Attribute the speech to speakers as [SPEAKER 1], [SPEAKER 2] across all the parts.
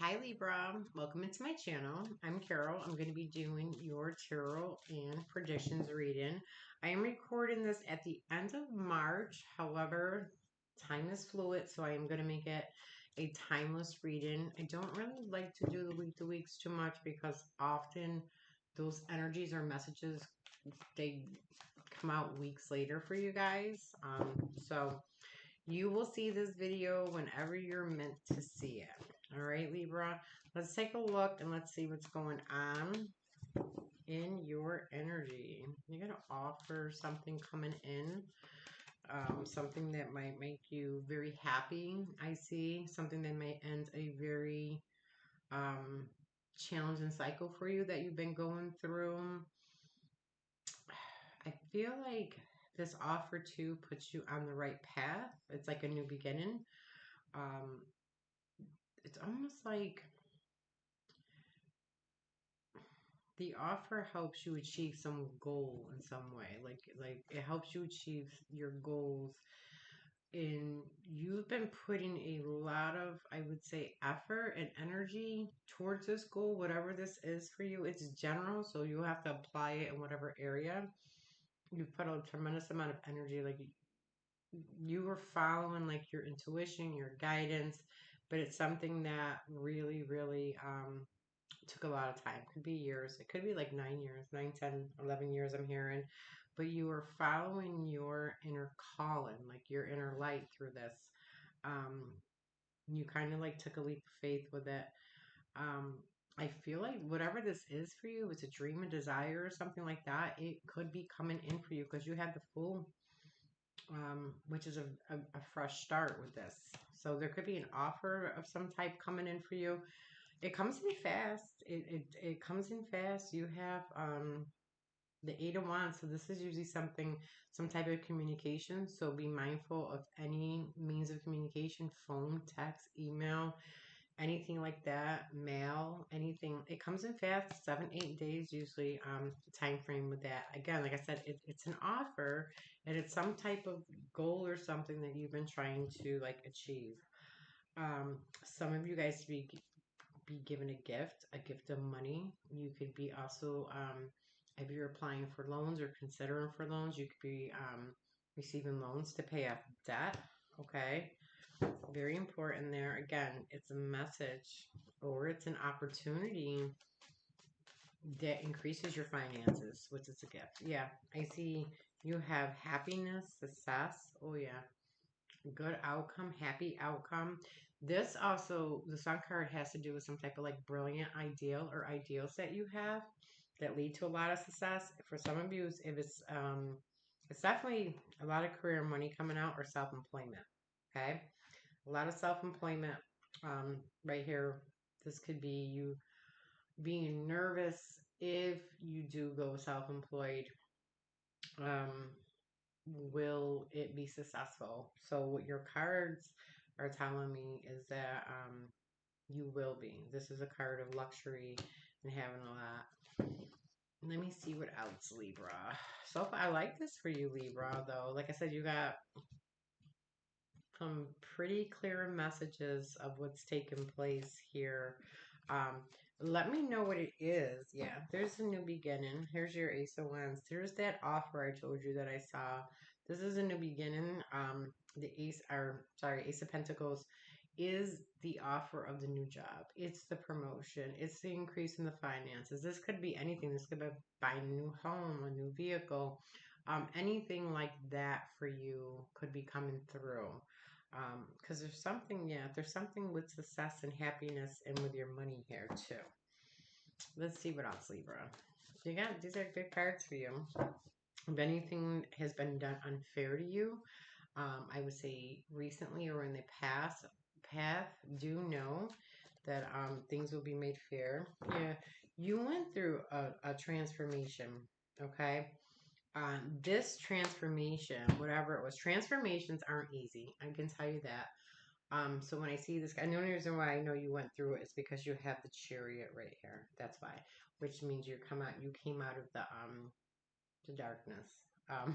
[SPEAKER 1] Hi Libra, welcome into my channel. I'm Carol. I'm going to be doing your tarot and predictions reading. I am recording this at the end of March. However, time is fluid, so I am going to make it a timeless reading. I don't really like to do the week to weeks too much because often those energies or messages, they come out weeks later for you guys. So you will see this video whenever you're meant to see it. All right, Libra, let's take a look and let's see what's going on in your energy. You're going to offer something coming in, something that might make you very happy. I see something that may end a very um, challenging cycle for you that you've been going through. I feel like this offer too puts you on the right path. It's like a new beginning. Um, it's almost like the offer helps you achieve some goal in some way. Like it helps you achieve your goals. And you've been putting a lot of, I would say, effort and energy towards this goal, whatever this is for you. It's general, so you have to apply it in whatever area. You've put a tremendous amount of energy. Like you were following like your intuition, your guidance, but it's something that really took a lot of time. Could be years. It could be like 9 years, 9, 10, 11 years I'm hearing. But you were following your inner calling, like your inner light through this. Um, you kind of like took a leap of faith with it. Um, I feel like whatever this is for you, if it's a dream, a desire, or something like that, it could be coming in for you because you had the full, which is a fresh start with this. So there could be an offer of some type coming in for you. It comes in fast. It comes in fast. You have the Eight of Wands, so this is usually something, some type of communication. So be mindful of any means of communication, phone, text, email, anything like that, mail, anything. It comes in fast, 7, 8 days usually. The time frame with that. Again, like I said, it's an offer, and it's some type of goal or something that you've been trying to like achieve. Some of you guys be given a gift of money. You could be also, if you're applying for loans or considering for loans, you could be receiving loans to pay off debt. Okay, very important there. Again, it's a message or it's an opportunity that increases your finances, which is a gift. Yeah, I see you have happiness, success. Oh, yeah, good outcome, happy outcome. This also, the sun card has to do with some type of like brilliant ideal or ideals that you have that lead to a lot of success. For some of you, if it's definitely a lot of career and money coming out or self-employment. Okay, a lot of self-employment. Right here, this could be you being nervous if you do go self-employed. Um, will it be successful? So what your cards are telling me is that you will be. This is a card of luxury and having a lot. Let me see what else, Libra. So I like this for you, Libra, though. Like I said, you got some pretty clear messages of what's taking place here. Um, Let me know what it is. Yeah, there's a new beginning. Here's your Ace of Wands. There's that offer I told you that I saw. This is a new beginning. The Ace of Pentacles is the offer of the new job. It's the promotion. It's the increase in the finances. This could be anything. This could be buying a new home, a new vehicle, anything like that for you could be coming through. Because there's something with success and happiness and with your money here too. Let's see what else, Libra. These are good cards for you. If anything has been done unfair to you, I would say recently or in the path, do know that things will be made fair. Yeah, you went through a transformation, okay? This transformation, whatever it was, transformations aren't easy. I can tell you that. So when I see this, and the only reason why I know you went through it is because you have the chariot right here. That's why, which means you came out of the darkness. Um,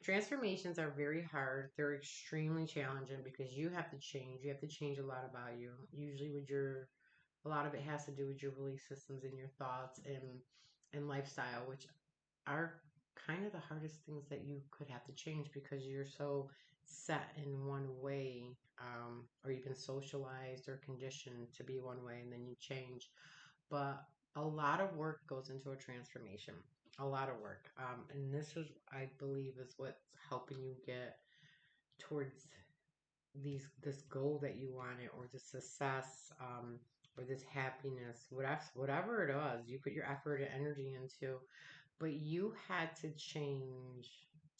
[SPEAKER 1] Transformations are very hard. They're extremely challenging because you have to change. You have to change a lot about you. Usually, a lot of it has to do with your belief systems and your thoughts and lifestyle, which are kind of the hardest things that you could have to change because you're so set in one way, or you've been socialized or conditioned to be one way, and then you change. But a lot of work goes into a transformation. A lot of work, and this is, I believe, is what's helping you get towards this goal that you wanted, or this success, or this happiness, whatever it was you put your effort and energy into, but you had to change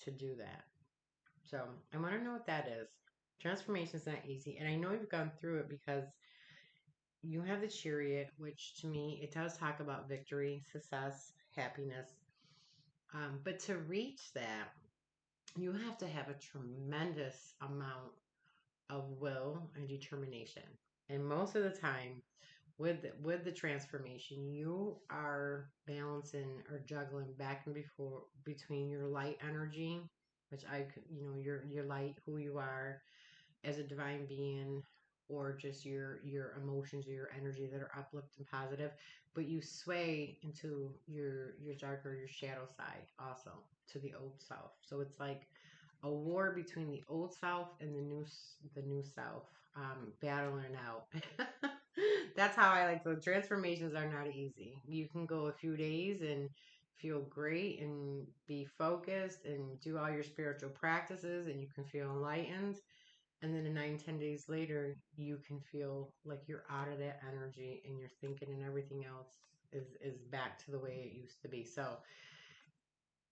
[SPEAKER 1] to do that. So I want to know what that is. Transformation is not easy, and I know you've gone through it because you have the chariot, which to me it does talk about victory, success, happiness. But to reach that, you have to have a tremendous amount of will and determination. And most of the time, with the transformation, you are balancing or juggling back and before between your light energy, which your light, who you are as a divine being, or just your emotions or your energy that are uplift and positive, but you sway into your darker, your shadow side also, to the old self. So it's like a war between the old self and the new self, battling out. That's how I like. So transformations are not easy. You can go a few days and feel great and be focused and do all your spiritual practices, and you can feel enlightened, and then 9, 10 days later you can feel like you're out of that energy, and you're thinking and everything else is back to the way it used to be. So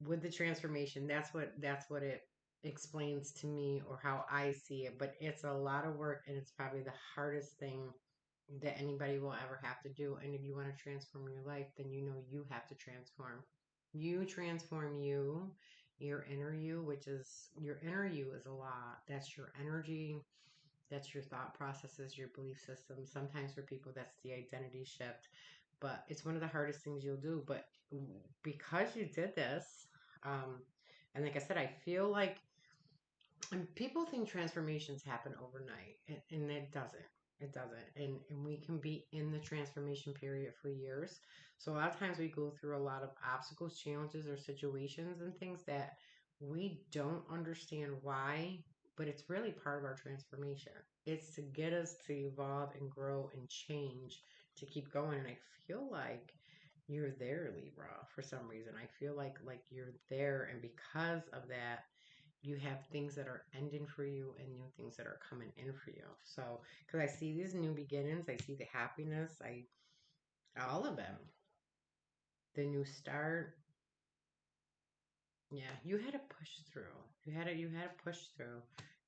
[SPEAKER 1] with the transformation, that's what it explains to me, or how I see it. But it's a lot of work, and it's probably the hardest thing that anybody will ever have to do. And if you want to transform your life, then you know you have to transform. You transform your inner you, which is your inner you is a lot. That's your energy, that's your thought processes, your belief system. Sometimes for people, that's the identity shift. But it's one of the hardest things you'll do. But because you did this, um, and like I said, I feel like, and people think transformations happen overnight, and it doesn't. It doesn't. And we can be in the transformation period for years. So a lot of times we go through a lot of obstacles, challenges, or situations and things that we don't understand why, but it's really part of our transformation. It's to get us to evolve and grow and change, to keep going. And I feel like you're there, Libra, for some reason. I feel like you're there, and because of that, you have things that are ending for you and new things that are coming in for you. So, because I see these new beginnings, I see the happiness, all of them, the new start. Yeah, you had to push through. You had to push through.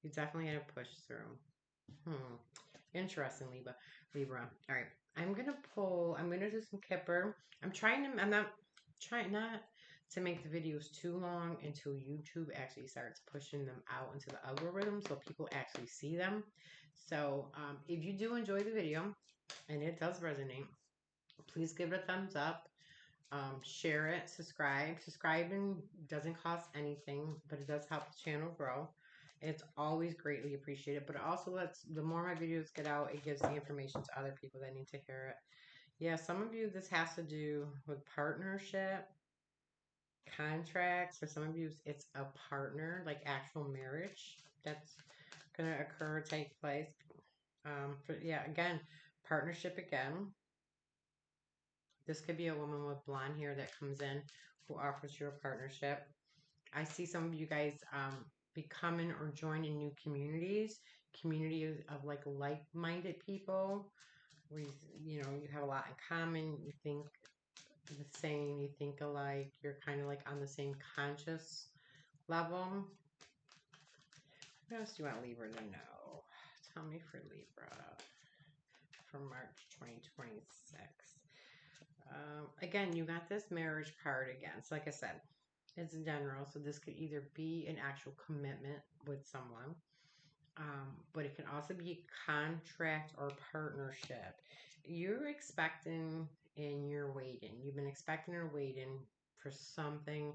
[SPEAKER 1] You definitely had to push through. Hmm. Interesting, Libra. Libra. All right. I'm gonna do some Kipper. I'm not trying not to make the videos too long until YouTube actually starts pushing them out into the algorithm so people actually see them. So, if you do enjoy the video and it does resonate, please give it a thumbs up. Share it, subscribe. Subscribing doesn't cost anything, but it does help the channel grow. It's always greatly appreciated, but it also lets, the more my videos get out, it gives the information to other people that need to hear it. Yeah, some of you, this has to do with partnership, contracts. For some of you, it's a partner, like actual marriage that's going to occur, take place. Yeah, again, partnership again. This could be a woman with blonde hair that comes in who offers you a partnership. I see some of you guys becoming or joining new communities of like-minded people, where you have a lot in common. You think the same, you think alike, you're kind of like on the same conscious level. What else do you want Libra to know? Tell me for Libra for March 2026. Again, you got this marriage card again. So like I said, it's general. So this could either be an actual commitment with someone, but it can also be a contract or partnership. You're expecting and you're waiting. You've been expecting or waiting for something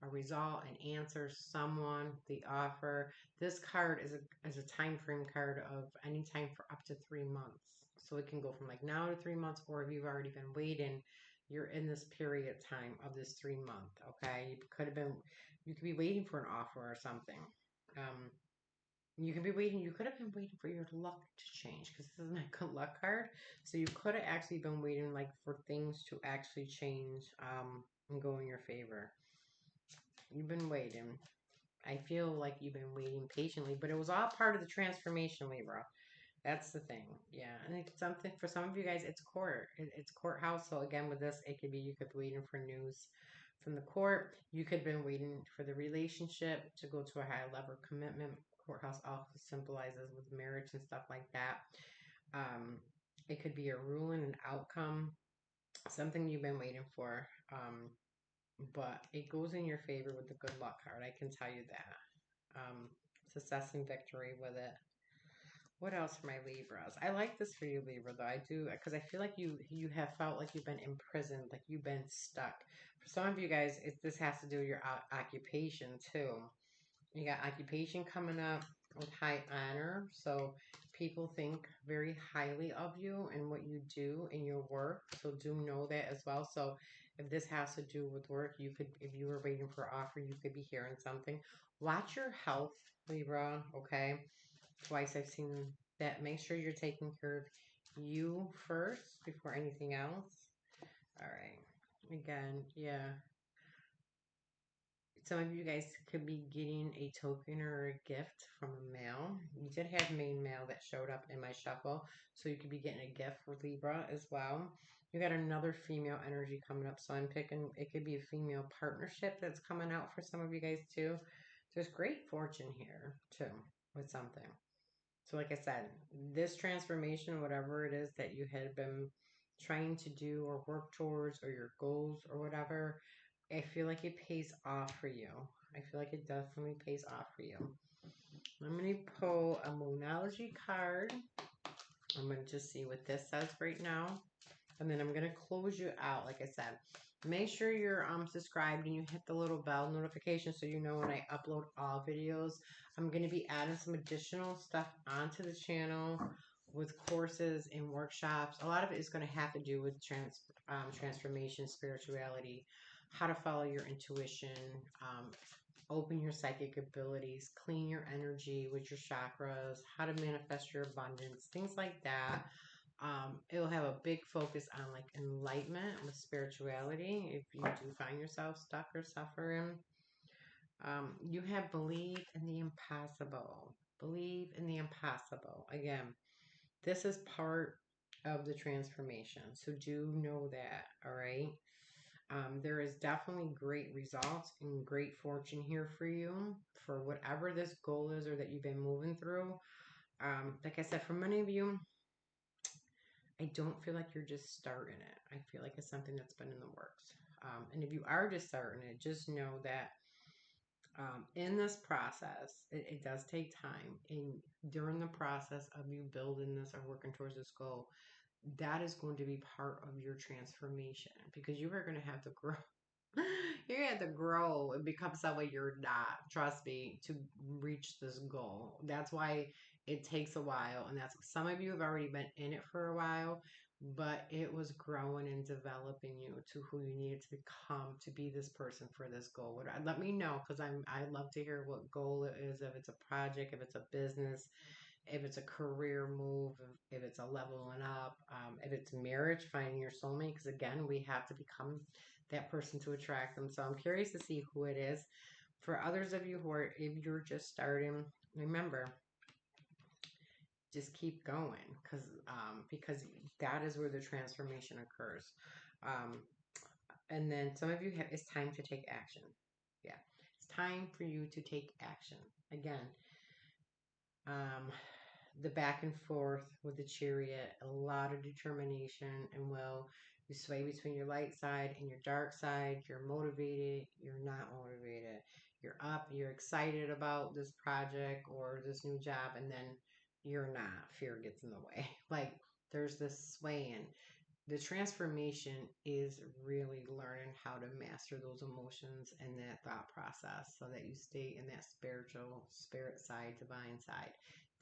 [SPEAKER 1] a result, an answer, someone, the offer. This card is a time frame card of any time for up to 3 months. So it can go from like now to 3 months, or if you've already been waiting, you're in this period of time of this 3 month. Okay, you could be waiting for an offer or something. Um, you could be waiting. You could have been waiting for your luck to change because this is my good luck card. So you could have actually been waiting like for things to actually change and go in your favor. You've been waiting. I feel like you've been waiting patiently, but it was all part of the transformation, Libra. That's the thing. Yeah. And it's something for some of you guys, it's court. It's courthouse. So again, with this, it could be you could be waiting for news from the court. You could have been waiting for the relationship to go to a higher level of commitment. Courthouse also symbolizes with marriage and stuff like that. Um, it could be a ruling, an outcome, something you've been waiting for. But it goes in your favor with the good luck card. I can tell you that. Success and victory with it. What else for my Libras? I like this for you, Libra, though. I do, because I feel like you have felt like you've been imprisoned, like you've been stuck. For some of you guys, this has to do with your occupation too. You got occupation coming up with high honor, so people think very highly of you and what you do in your work. So do know that as well. So if this has to do with work, you could, if you were waiting for an offer, you could be hearing something. Watch your health, Libra. Okay, twice I've seen that. Make sure you're taking care of you first before anything else. All right. Again, yeah. Some of you guys could be getting a token or a gift from a mail. You did have main mail that showed up in my shuffle, so you could be getting a gift for Libra as well. You got another female energy coming up, so I'm picking, it could be a female partnership that's coming out for some of you guys too. There's great fortune here too with something. So, like I said, this transformation, whatever it is that you had been trying to do or work towards, or your goals or whatever, I feel like it pays off for you. I feel like it definitely pays off for you. I'm going to pull a Moonology card. I'm going to just see what this says right now. And then I'm going to close you out, like I said. Make sure you're subscribed and you hit the little bell notification so you know when I upload all videos. I'm going to be adding some additional stuff onto the channel with courses and workshops. A lot of it is going to have to do with transformation, spirituality, how to follow your intuition, open your psychic abilities, clean your energy with your chakras, how to manifest your abundance, things like that. It'll have a big focus on like enlightenment with spirituality. If you do find yourself stuck or suffering, you have believe in the impossible. Believe in the impossible. Again, this is part of the transformation. So do know that. All right. There is definitely great results and great fortune here for you for whatever this goal is or that you've been moving through. Like I said, for many of you, I don't feel like you're just starting it. I feel like it's something that's been in the works. And if you are just starting it, just know that in this process, it does take time. And during the process of you building this or working towards this goal, that is going to be part of your transformation because you are going to have to grow. You're going to have to grow and become someone you're not, trust me, to reach this goal. That's why it takes a while. And that's some of you have already been in it for a while, but it was growing and developing you to who you needed to become to be this person for this goal. Let me know because I love to hear what goal it is, if it's a project, if it's a business, if it's a career move, if it's a leveling up, if it's marriage, finding your soulmate. Because again, we have to become that person to attract them. So I'm curious to see who it is. For others of you who are, if you're just starting, remember, just keep going because that is where the transformation occurs. Um, and then some of you have, it's time to take action. Yeah, it's time for you to take action. Again, um, the back and forth with the chariot, a lot of determination and will. You sway between your light side and your dark side. You're motivated, you're not motivated. You're up, you're excited about this project or this new job, and then you're not. Fear gets in the way. Like there's this swaying. the transformation is really learning how to master those emotions and that thought process so that you stay in that spiritual spirit side, divine side.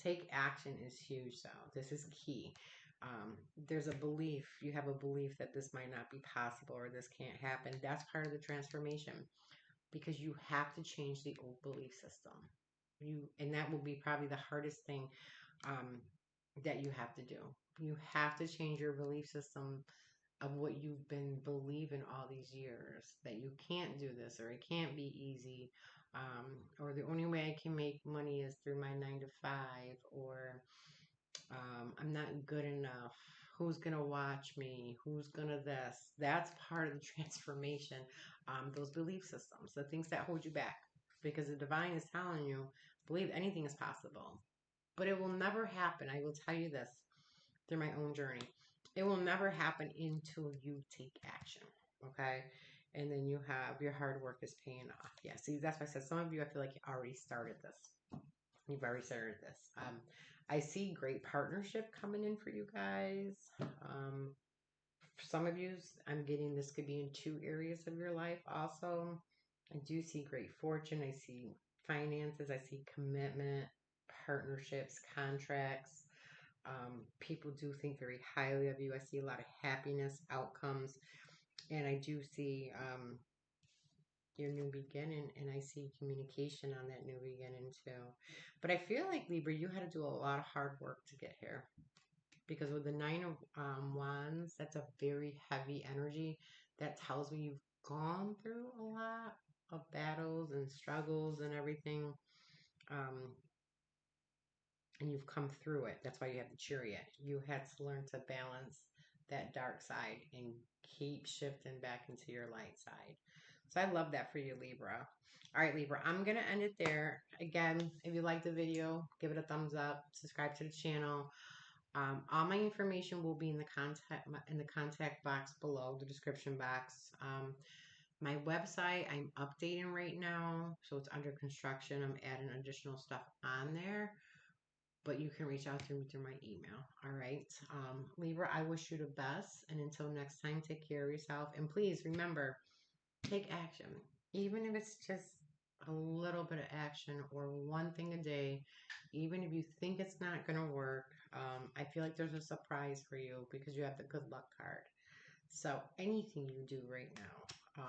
[SPEAKER 1] Take action is huge though. This is key. There's a belief, you have a belief that this might not be possible or this can't happen. That's part of the transformation because you have to change the old belief system. And that will be probably the hardest thing um, that you have to do. You have to change your belief system of what you've been believing all these years, that you can't do this or it can't be easy, or the only way I can make money is through my 9 to 5, or I'm not good enough. Who's gonna watch me? Who's gonna this? That's part of the transformation. Those belief systems, the things that hold you back, because the divine is telling you, believe anything is possible, but it will never happen. I will tell you this through my own journey. It will never happen until you take action. Okay. And then you have your hard work is paying off. Yeah. See, that's why I said some of you, I feel like you already started this. You've already started this. I see great partnership coming in for you guys. For some of you, I'm getting this could be in 2 areas of your life also. I do see great fortune. I see finances. I see commitment, partnerships, contracts. People do think very highly of you. I see a lot of happiness, outcomes, and I do see your new beginning, and I see communication on that new beginning too. But I feel like Libra, you had to do a lot of hard work to get here because with the 9 of Wands, that's a very heavy energy. That tells me you've gone through a lot of battles and struggles and everything. Um, and you've come through it. That's why you have the Chariot. You had to learn to balance that dark side and keep shifting back into your light side. So I love that for you, Libra. All right, Libra, I'm going to end it there. Again, if you like the video, give it a thumbs up, subscribe to the channel. All my information will be in the contact box below, the description box. My website, I'm updating right now, so it's under construction. I'm adding additional stuff on there, but you can reach out to me through my email. All right. Libra, I wish you the best. And until next time, take care of yourself. And please remember, take action. Even if it's just a little bit of action or one thing a day, even if you think it's not going to work, I feel like there's a surprise for you because you have the good luck card. So anything you do right now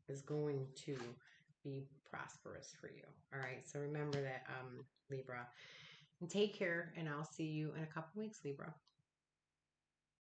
[SPEAKER 1] is going to be prosperous for you. All right. So remember that, Libra. And take care, and I'll see you in a couple weeks, Libra.